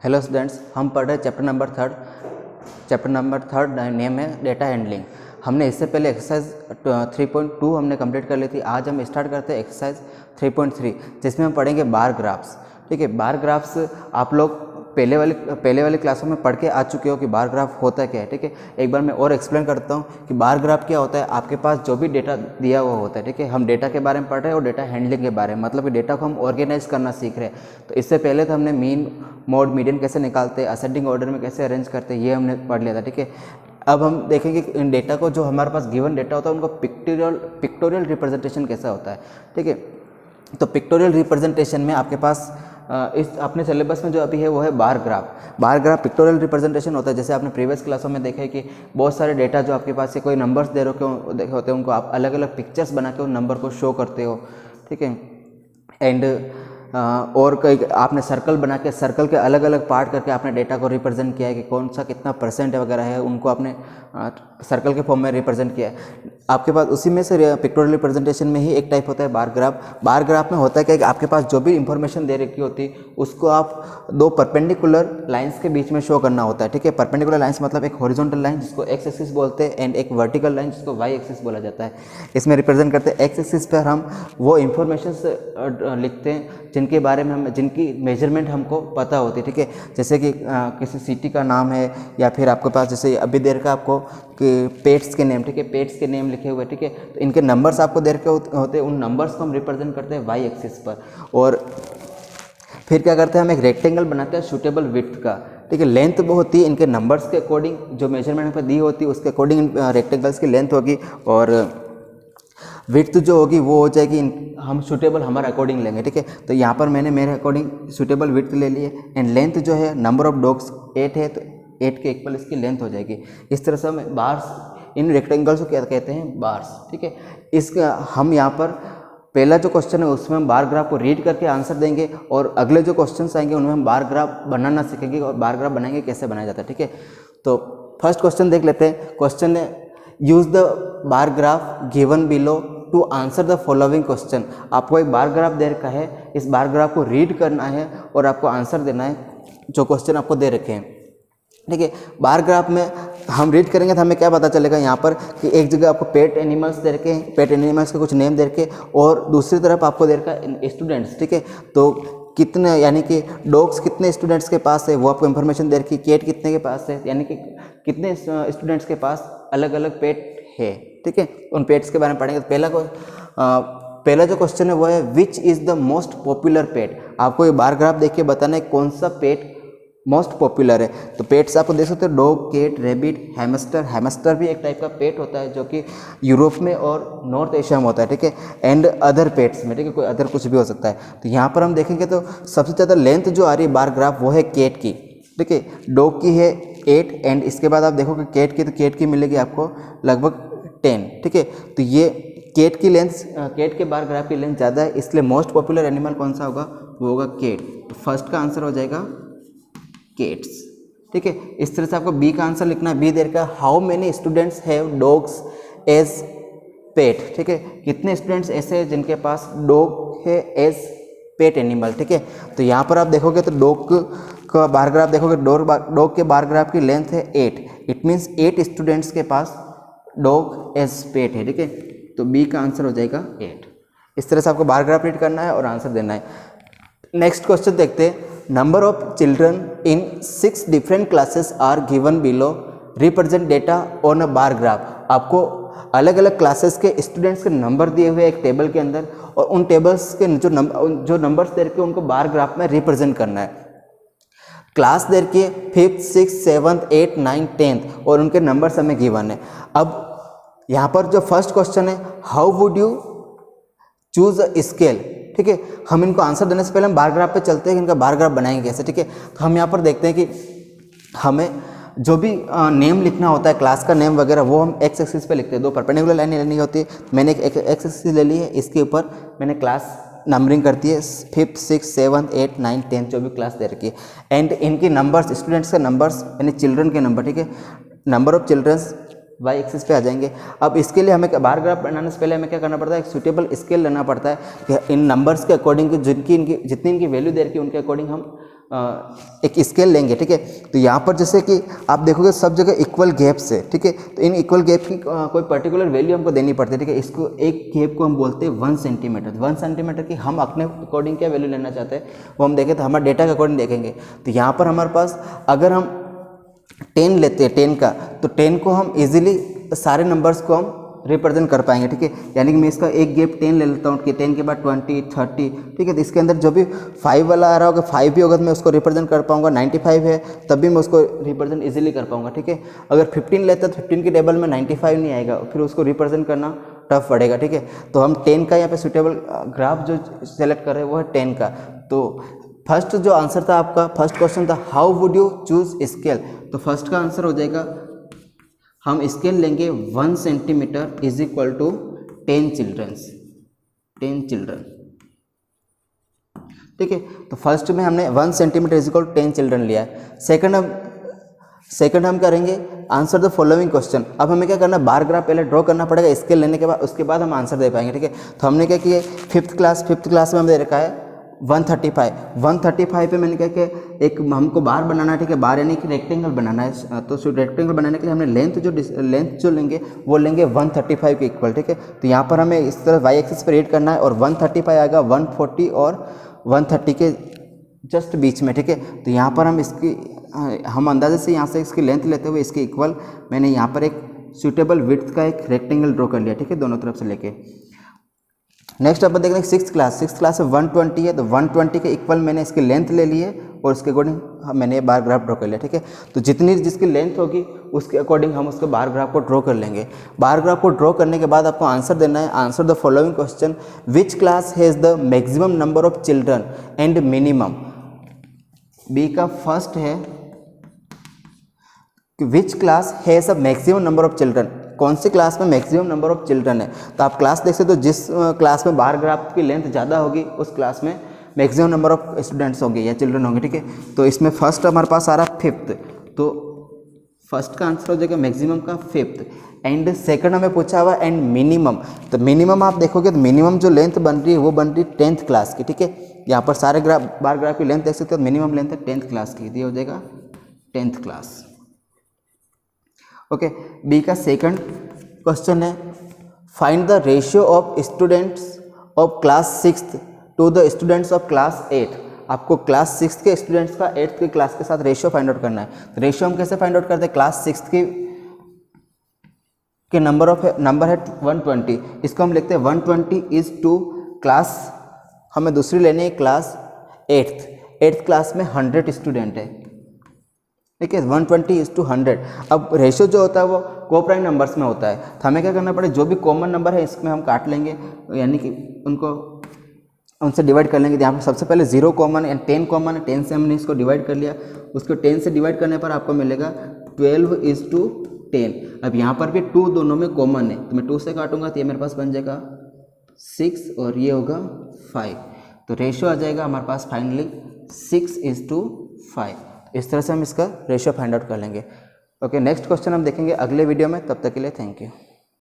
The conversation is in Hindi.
हेलो स्टूडेंट्स, हम पढ़ रहे चैप्टर नंबर थर्ड नेम है डेटा हैंडलिंग। हमने इससे पहले एक्सरसाइज 3.2 हमने कंप्लीट कर ली थी। आज हम स्टार्ट करते हैं एक्सरसाइज 3.3 जिसमें हम पढ़ेंगे बार ग्राफ्स। ठीक है, बार ग्राफ्स आप लोग पहले वाली क्लासों में पढ़ के आ चुके हो कि बार ग्राफ होता क्या है। ठीक है, एक बार मैं और एक्सप्लेन करता हूँ कि बार ग्राफ क्या होता है। आपके पास जो भी डेटा दिया हुआ होता है, ठीक है, हम डेटा के बारे में पढ़ रहे हैं और डेटा हैंडलिंग के बारे में, मतलब कि डेटा को हम ऑर्गेनाइज करना सीख रहे हैं। तो इससे पहले तो हमने मीन मोड मीडियन कैसे निकालते हैं, असेंडिंग ऑर्डर में कैसे अरेंज करते हैं, ये हमने पढ़ लिया था। ठीक है, अब हम देखेंगे कि इन डेटा को, जो हमारे पास गिवन डेटा होता है, उनको पिक्टोरियल रिप्रेजेंटेशन कैसा होता है। ठीक है, तो पिक्टोरियल रिप्रेजेंटेशन में आपके पास इस अपने सिलेबस में जो अभी है वो है बार ग्राफ पिक्टोरियल रिप्रेजेंटेशन होता है। जैसे आपने प्रीवियस क्लासों में देखा है कि बहुत सारे डेटा जो आपके पास से कोई नंबर्स दे रखे होते हैं, उनको आप अलग अलग पिक्चर्स बना के उन नंबर को शो करते हो। ठीक है, एंड और कई आपने सर्कल बना के सर्कल के अलग अलग पार्ट करके आपने डेटा को रिप्रेजेंट किया है कि कौन सा कितना परसेंट वगैरह है, उनको आपने सर्कल के फॉर्म में रिप्रेजेंट किया है। आपके पास उसी में से पिक्टोरियल रिप्रेजेंटेशन में ही एक टाइप होता है बार ग्राफ में होता है क्या कि आपके पास जो भी इंफॉर्मेशन दे रखी होती है उसको आप दो परपेंडिकुलर लाइंस के बीच में शो करना होता है। ठीक है, परपेंडिकुलर लाइंस मतलब एक हॉरिजॉन्टल लाइन जिसको एक्स एक्सिस बोलते हैं एंड एक वर्टिकल लाइन जिसको वाई एक्सिस बोला जाता है। इसमें रिप्रेजेंट करते हैं एक्स एक्सिस पर हम वो इंफॉर्मेशन लिखते हैं जिनके बारे में जिनकी मेजरमेंट हमको पता होती है। ठीक है, जैसे कि किसी सिटी का नाम है, या फिर आपके पास जैसे अभी देर का आपको कि पेट्स के नेम, ठीक है, पेट्स के नेम लिखे हुए। ठीक है, तो इनके नंबर्स आपको देर के होते हैं, उन नंबर्स को हम रिप्रेजेंट करते हैं वाई एक्सिस पर। और फिर क्या करते हैं, हम एक रेक्टेंगल बनाते हैं सूटेबल विड्थ का। ठीक है, लेंथ वो होती है इनके नंबर्स के अकॉर्डिंग, जो मेजरमेंट पर दी होती है उसके अकॉर्डिंग रेक्टेंगल्स की लेंथ होगी, और विड्थ जो होगी वो हो जाएगी हम सूटेबल हमारे अकॉर्डिंग लेंगे। ठीक है, तो यहाँ पर मैंने मेरे अकॉर्डिंग सूटेबल विड्थ ले लिए। एंड लेंथ जो है, नंबर ऑफ डॉग्स 8 है तो 8 के इक्वल इसकी लेंथ हो जाएगी। इस तरह से हम बार्स, इन रेक्टेंगल्स को क्या कहते हैं, बार्स। ठीक है, इसका हम यहाँ पर पहला जो क्वेश्चन है उसमें हम बार ग्राफ को रीड करके आंसर देंगे, और अगले जो क्वेश्चंस आएंगे उनमें हम बार ग्राफ बनाना सीखेंगे और बार ग्राफ बनाएंगे कैसे बनाया जाता है। ठीक है, तो फर्स्ट क्वेश्चन देख लेते हैं। क्वेश्चन है use the bar graph given below to answer the following question. आपको एक बार ग्राफ दे रखा है, इस बार ग्राफ को रीड करना है और आपको आंसर देना है जो क्वेश्चन आपको दे रखे हैं। ठीक है, बार ग्राफ में हम रीड करेंगे तो हमें क्या पता चलेगा यहाँ पर कि एक जगह आपको पेट एनिमल्स दे रखे हैं, पेट एनिमल्स के कुछ नेम दे रखे, और दूसरी तरफ आपको दे रखा है स्टूडेंट्स। ठीक है, तो कितने, यानी कि डॉग्स कितने स्टूडेंट्स के पास है वो आपको इन्फॉर्मेशन दे रखी, कैट कितने के पास है, यानी कि कितने स्टूडेंट्स के पास अलग अलग पेट है। ठीक है, उन पेट्स के बारे में पढ़ेंगे। तो पहला जो क्वेश्चन है वो है which is the most popular pet. आपको ये बार ग्राफ देख के बताना है कौन सा पेट मोस्ट पॉपुलर है। तो पेट्स आपको देख सकते हो, डॉग, कैट, रैबिट, हैमस्टर भी एक टाइप का पेट होता है जो कि यूरोप में और नॉर्थ एशिया में होता है। ठीक है, एंड अदर पेट्स में, ठीक है, कोई अदर कुछ भी हो सकता है। तो यहाँ पर हम देखेंगे तो सबसे ज़्यादा लेंथ जो आ रही है बार ग्राफ वो है कैट की। ठीक है, डॉग की है 8, एंड इसके बाद आप देखोगे कैट की, तो कैट की मिलेगी आपको लगभग 10। ठीक है, तो ये कैट की लेंथ, कैट के बार ग्राफ की लेंथ ज़्यादा है, इसलिए मोस्ट पॉपुलर एनिमल कौन सा होगा, वो होगा कैट। तो फर्स्ट का आंसर हो जाएगा कैट्स। ठीक है, इस तरह से आपको बी का आंसर लिखना है। बी देर का how many students have dogs as pet. ठीक है, कितने स्टूडेंट्स ऐसे हैं जिनके पास डॉग है एज पेट एनिमल। ठीक है, तो यहाँ पर आप देखोगे तो डॉग का बार ग्राफ देखोगे, डॉग के बार ग्राफ की लेंथ है 8, इट मीन्स 8 स्टूडेंट्स के पास डॉग एज पेट है। ठीक है, तो बी का आंसर हो जाएगा 8। इस तरह से आपको बार ग्राफ रीड करना है और आंसर देना है। नेक्स्ट क्वेश्चन देखते हैं। Number of children in 6 different classes are given below, represent data on a bar graph. आपको अलग अलग क्लासेस के स्टूडेंट्स के नंबर दिए हुए एक टेबल के अंदर, और उन टेबल्स के जो नंबर्स दे रखे उनको बार ग्राफ में रिप्रेजेंट करना है। क्लास दे रखी है 5th, 6th, 7th, 8th, 9th, 10th, और उनके नंबर्स हमें गिवन है। अब यहाँ पर जो फर्स्ट क्वेश्चन है, how would you choose a scale. ठीक है, हम इनको आंसर देने से पहले हम बार ग्राफ पे चलते हैं कि इनका बार ग्राफ बनाएंगे कैसे। ठीक है, तो हम यहाँ पर देखते हैं कि हमें जो भी नेम लिखना होता है, क्लास का नेम वगैरह, वो हम एक्स एक्सिस पे लिखते हैं। दो परपेंडिकुलर लाइन लेनी होती है, मैंने एक एक्स एक्सिस ले ली है, इसके ऊपर मैंने क्लास नंबरिंग करती है 5th, 6th, 7th, 8th, 9th, 10th जो भी क्लास दे रखी है, एंड इनकी नंबर्स, स्टूडेंट्स के नंबर्स यानी चिल्ड्रन के नंबर। ठीक है, number of childrens Y axis पे आ जाएंगे। अब इसके लिए हमें बार ग्राफ बनाने से पहले हमें क्या करना पड़ता है, एक सूटेबल स्केल लेना पड़ता है कि इन नंबर्स के अकॉर्डिंग जितनी इनकी वैल्यू दे रखी है उनके अकॉर्डिंग हम एक स्केल लेंगे, ठीक है। तो यहाँ पर जैसे कि आप देखोगे सब जगह इक्वल गैप्स है, ठीक है। तो इन इक्वल गैप की कोई पर्टिकुलर वैल्यू हमको देनी पड़ती है, ठीक है। इसको एक गैप को हम बोलते हैं 1 सेंटीमीटर। 1 सेंटीमीटर की हम अपने अकॉर्डिंग क्या वैल्यू लेना चाहते हैं वो हम देखें, तो हमारे डेटा के अकॉर्डिंग देखेंगे। तो यहाँ पर हमारे पास अगर हम 10 लेते हैं 10 का, तो 10 को हम इजीली सारे नंबर्स को हम रिप्रेजेंट कर पाएंगे, ठीक है। यानी कि मैं इसका एक गैप 10 ले लेता हूँ कि 10 के बाद 20, 30, ठीक है। तो इसके अंदर जो भी 5 वाला आ रहा होगा, 5 भी होगा तो मैं उसको रिप्रेजेंट कर पाऊंगा। 95 है तब भी मैं उसको रिप्रेजेंट इजीली कर पाऊंगा, ठीक है। अगर 15 लेता तो 15 के टेबल में 95 नहीं आएगा, फिर उसको रिप्रेजेंट करना टफ पड़ेगा, ठीक है। तो हम 10 का यहाँ पे सुटेबल ग्राफ जो सेलेक्ट कर रहे हैं वो है 10 का। तो फर्स्ट जो आंसर था आपका, फर्स्ट क्वेश्चन था how would you choose scale. तो फर्स्ट का आंसर हो जाएगा, हम स्केल लेंगे 1 centimetre is equal to 10 childrens, 10 children, ठीक है। तो फर्स्ट में हमने 1 centimetre is equal to 10 children लिया है। सेकंड हम करेंगे आंसर द फॉलोइंग क्वेश्चन। अब हमें क्या करना, बार ग्राफ पहले ड्रॉ करना पड़ेगा स्केल लेने के बाद, उसके बाद हम आंसर दे पाएंगे, ठीक है। तो हमने क्या किया, फिफ्थ क्लास में हमने रखा है 135 पे मैंने क्या किया, एक हमको बार बनाना है, ठीक है। बार यानी कि रेक्टेंगल बनाना है। तो रेक्टेंगल बनाने के लिए हमने लेंथ जो लेंगे वो लेंगे 135 के इक्वल, ठीक है। तो यहाँ पर हमें इस तरह वाई एक्सिस पर रीड करना है और 135 आएगा 140 और 130 के जस्ट बीच में, ठीक है। तो यहाँ पर हम अंदाजे से यहाँ से इसकी लेंथ लेते हुए इसके इक्वल मैंने यहाँ पर एक सूटेबल विड्थ का एक रेक्टेंगल ड्रॉ कर लिया, ठीक है, दोनों तरफ से लेके। नेक्स्ट अपन देख रहे हैं सिक्स क्लास में 120 है, तो 120 के इक्वल मैंने इसकी लेंथ ले ली है और उसके अकॉर्डिंग मैंने बार ग्राफ ड्रॉ कर लिया, ठीक है। तो जिसकी लेंथ होगी उसके अकॉर्डिंग हम उसके बार ग्राफ को ड्रॉ कर लेंगे। बार ग्राफ को ड्रॉ करने के बाद आपको आंसर देना है, answer the following question, which class has the maximum number of children and minimum. B का फर्स्ट है which class has a maximum number of children, कौन सी क्लास में मैक्सिमम नंबर ऑफ चिल्ड्रन है। तो आप क्लास देख सकते हो, जिस क्लास में बार ग्राफ की लेंथ ज़्यादा होगी उस क्लास में मैक्सिमम नंबर ऑफ स्टूडेंट्स होंगे या चिल्ड्रन होंगे, ठीक है। तो इसमें फर्स्ट हमारे पास आ रहा फिफ्थ, तो फर्स्ट का आंसर हो जाएगा मैक्सिमम का फिफ्थ। एंड सेकंड हमें पूछा हुआ एंड मिनिमम, तो मिनिमम आप देखोगे तो मिनिमम जो लेंथ बन रही है वो बन रही है 10th क्लास की, ठीक है। यहाँ पर सारे बार ग्राफ की लेंथ देख सकते हो, मिनिमम लेंथ है 10th क्लास की, ये हो जाएगा 10th क्लास, ओके। बी का सेकंड क्वेश्चन है, find the ratio of students of class 6th to the students of class 8। आपको क्लास 6th के स्टूडेंट्स का 8th की क्लास के साथ रेशियो फाइंड आउट करना है। तो रेशियो हम कैसे फाइंड आउट करते हैं, क्लास 6th के नंबर है 120, इसको हम लिखते हैं 120 इज टू क्लास, हमें दूसरी लेनी है क्लास 8th क्लास में 100 स्टूडेंट है, ठीक है। 120 इज टू 100। अब रेशियो जो होता है वो कोप्राइम नंबर्स में होता है, तो हमें क्या करना पड़ेगा, जो भी कॉमन नंबर है इसमें हम काट लेंगे, यानी कि उनसे डिवाइड कर लेंगे। यहाँ पर सबसे पहले 0 कॉमन है, 10 कॉमन है, 10 से हमने इसको डिवाइड कर लिया, उसको 10 से डिवाइड करने पर आपको मिलेगा 12 इज टू 10। अब यहाँ पर भी 2 दोनों में कॉमन है, तो मैं 2 से काटूंगा तो ये मेरे पास बन जाएगा 6 और ये होगा 5। तो रेशियो आ जाएगा हमारे पास फाइनली 6 इज टू 5। इस तरह से हम इसका रेशियो फाइंड आउट कर लेंगे, ओके। नेक्स्ट क्वेश्चन हम देखेंगे अगले वीडियो में, तब तक के लिए थैंक यू।